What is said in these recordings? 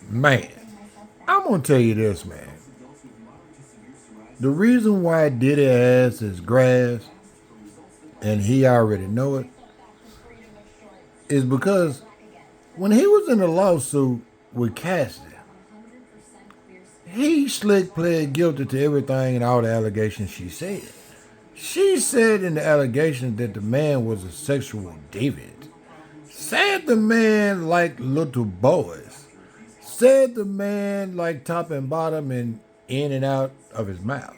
Man, I'm gonna tell you this, man. The reason why Diddy ass is grass, and he already know it, is because when he was in the lawsuit with Cassidy, he slick pled guilty to everything and all the allegations she said. She said in the allegations that the man was a sexual deviant. Said the man liked little boys. Said the man liked top and bottom and in and out of his mouth.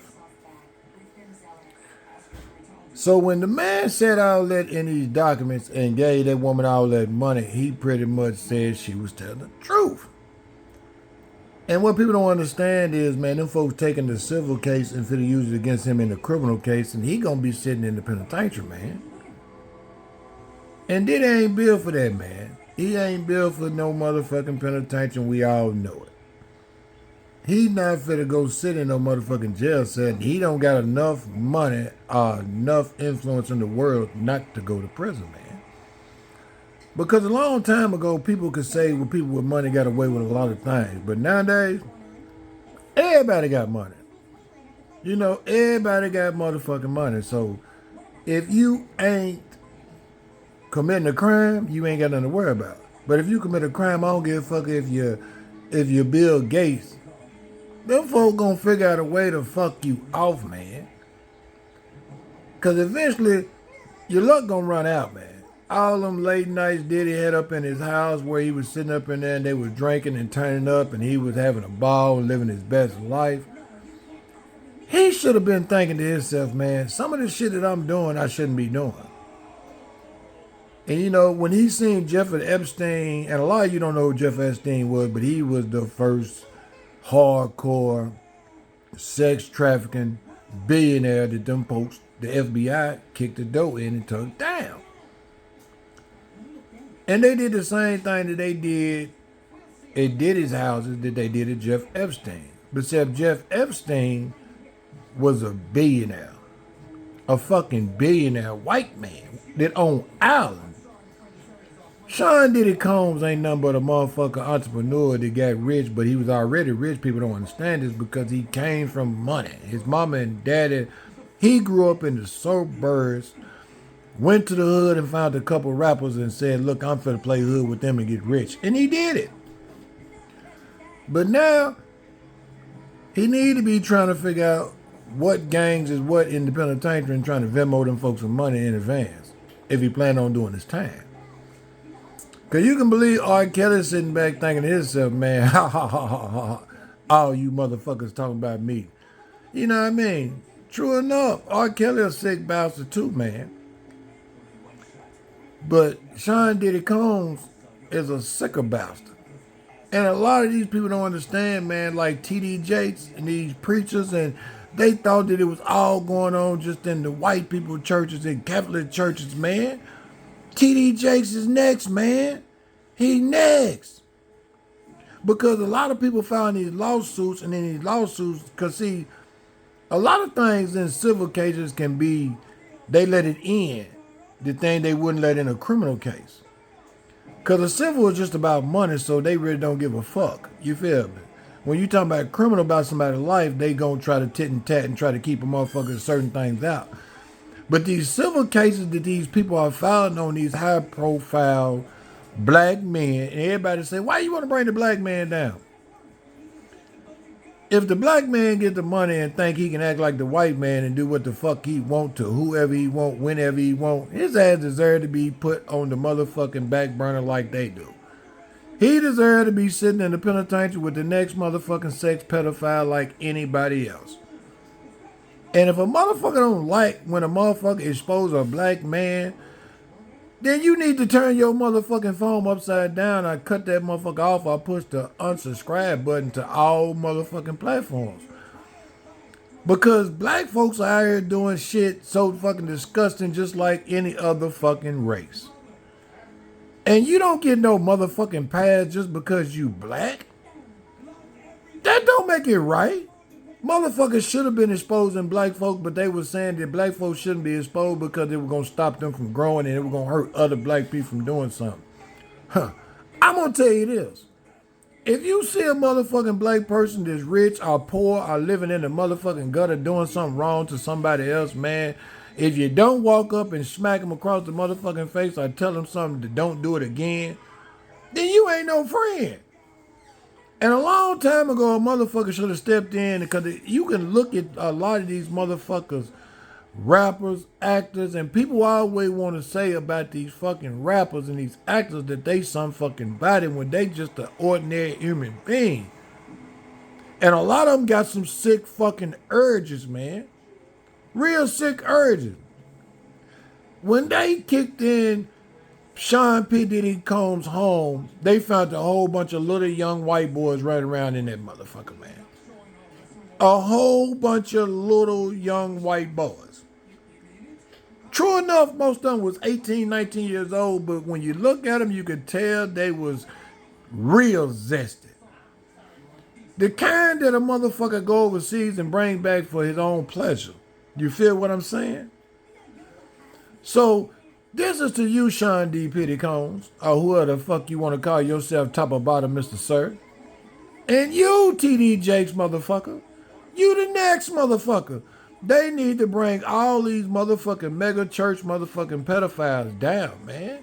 So when the man said all that in these documents and gave that woman all that money, he pretty much said she was telling the truth. And what people don't understand is, man, them folks taking the civil case and finna use it against him in the criminal case, and he gonna be sitting in the penitentiary, man. And Diddy ain't built for that, man. He ain't built for no motherfucking penitentiary, we all know it. He not finna go sit in no motherfucking jail cell, and he don't got enough money or enough influence in the world not to go to prison, man. Because a long time ago, people could say, well, people with money got away with a lot of things. But nowadays, everybody got money. You know, everybody got motherfucking money. So if you ain't committing a crime, you ain't got nothing to worry about. But if you commit a crime, I don't give a fuck if you're Bill Gates. Them folk gonna figure out a way to fuck you off, man. Cause eventually your luck gonna run out, man. All them late nights Diddy had up in his house where he was sitting up in there and they was drinking and turning up and he was having a ball and living his best life. He should have been thinking to himself, man, some of the shit that I'm doing, I shouldn't be doing. And you know, when he seen Jeffrey Epstein, and a lot of you don't know who Jeff Epstein was, but he was the first hardcore sex trafficking billionaire that them folks, the FBI, kicked the door in and took down. And they did the same thing that they did at Diddy's houses that they did at Jeff Epstein. But except Jeff Epstein was a billionaire. A fucking billionaire white man that owned islands. Sean Diddy Combs ain't nothing but a motherfucker entrepreneur that got rich, but he was already rich. People don't understand this because he came from money. His mama and daddy, he grew up in the suburbs, went to the hood and found a couple rappers and said, look, I'm finna play hood with them and get rich. And he did it. But now, he need to be trying to figure out what gangs is what in the penitentiary and trying to Venmo them folks some money in advance if he plan on doing his time. Because you can believe R. Kelly sitting back thinking to himself, man, ha ha ha ha ha, all you motherfuckers talking about me. You know what I mean? True enough, R. Kelly a sick bastard too, man. But Sean Diddy Combs is a sicker bastard. And a lot of these people don't understand, man, like T.D. Jakes and these preachers, and they thought that it was all going on just in the white people churches and Catholic churches, man. T.D. Jakes is next, man. He next. Because a lot of people found these lawsuits, and in these lawsuits, because see, a lot of things in civil cases can be, they let it in, the thing they wouldn't let in a criminal case. Because a civil is just about money, so they really don't give a fuck. You feel me? When you talking about criminal about somebody's life, they gonna try to tit and tat and try to keep a motherfucker certain things out. But these civil cases that these people are filing on these high profile black men, and everybody say, why you want to bring the black man down? If the black man get the money and think he can act like the white man and do what the fuck he want to whoever he want, whenever he want, his ass deserve to be put on the motherfucking back burner like they do. He deserve to be sitting in the penitentiary with the next motherfucking sex pedophile like anybody else. And if a motherfucker don't like when a motherfucker expose a black man, then you need to turn your motherfucking phone upside down. I cut that motherfucker off. I push the unsubscribe button to all motherfucking platforms. Because black folks are out here doing shit so fucking disgusting just like any other fucking race. And you don't get no motherfucking pass just because you black. That don't make it right. Motherfuckers should have been exposing black folk, but they were saying that black folks shouldn't be exposed because it was going to stop them from growing and it was going to hurt other black people from doing something. I'm going to tell you this. If you see a motherfucking black person that's rich or poor or living in the motherfucking gutter doing something wrong to somebody else, man, if you don't walk up and smack them across the motherfucking face or tell them something to don't do it again, then you ain't no friend. And a long time ago, a motherfucker should have stepped in because you can look at a lot of these motherfuckers, rappers, actors, and people always want to say about these fucking rappers and these actors that they some fucking body when they just an ordinary human being. And a lot of them got some sick fucking urges, man. Real sick urges. When they kicked in Sean P. Diddy Combs' home, they found a whole bunch of little young white boys running around in that motherfucker, man. A whole bunch of little young white boys. True enough, most of them was 18, 19 years old, but when you look at them, you could tell they was real zesty. The kind that a motherfucker go overseas and bring back for his own pleasure. You feel what I'm saying? So, this is to you, Sean D. P. Combs, or whoever the fuck you want to call yourself, top or bottom, Mr. Sir. And you, T.D. Jakes, motherfucker. You the next motherfucker. They need to bring all these motherfucking mega church motherfucking pedophiles down, man.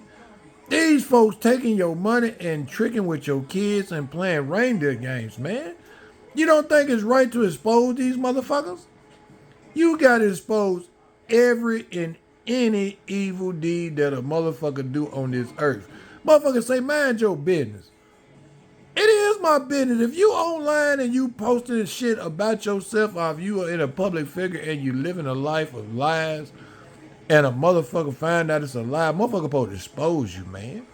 These folks taking your money and tricking with your kids and playing reindeer games, man. You don't think it's right to expose these motherfuckers? You got to expose every and any evil deed that a motherfucker do on this earth. Motherfucker say, mind your business. It is my business. If you online and you posting shit about yourself, or if you are in a public figure and you living a life of lies, and a motherfucker find out it's a lie, motherfucker supposed to expose you, man.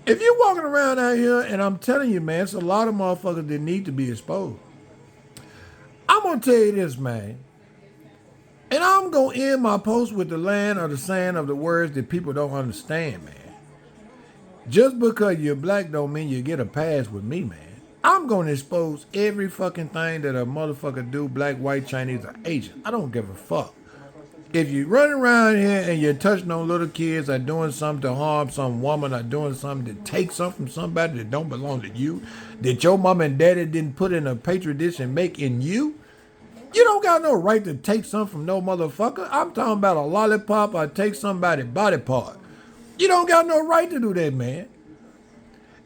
If you walking around out here, and I'm telling you, man, it's a lot of motherfuckers that need to be exposed. I'm gonna tell you this, man. And I'm going to end my post with the land or the saying of the words that people don't understand, man. Just because you're black don't mean you get a pass with me, man. I'm going to expose every fucking thing that a motherfucker do, black, white, Chinese, or Asian. I don't give a fuck. If you run around here and you're touching on little kids or doing something to harm some woman or doing something to take something from somebody that don't belong to you, that your mom and daddy didn't put in a petri dish and make in you, you don't got no right to take something from no motherfucker. I'm talking about a lollipop or take somebody's body part. You don't got no right to do that, man.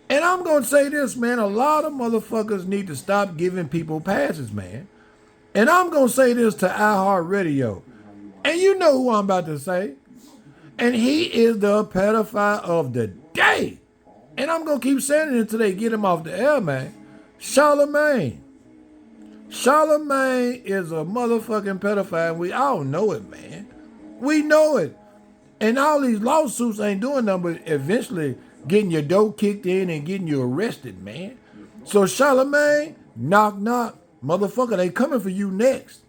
And I'm going to say this, man. A lot of motherfuckers need to stop giving people passes, man. And I'm going to say this to iHeartRadio. And you know who I'm about to say. And he is the pedophile of the day. And I'm going to keep saying it until they get him off the air, man. Charlemagne. Charlemagne is a motherfucking pedophile. We all know it, man. We know it. And all these lawsuits ain't doing nothing but eventually getting your dough kicked in and getting you arrested, man. So Charlemagne, knock, knock. Motherfucker, they coming for you next.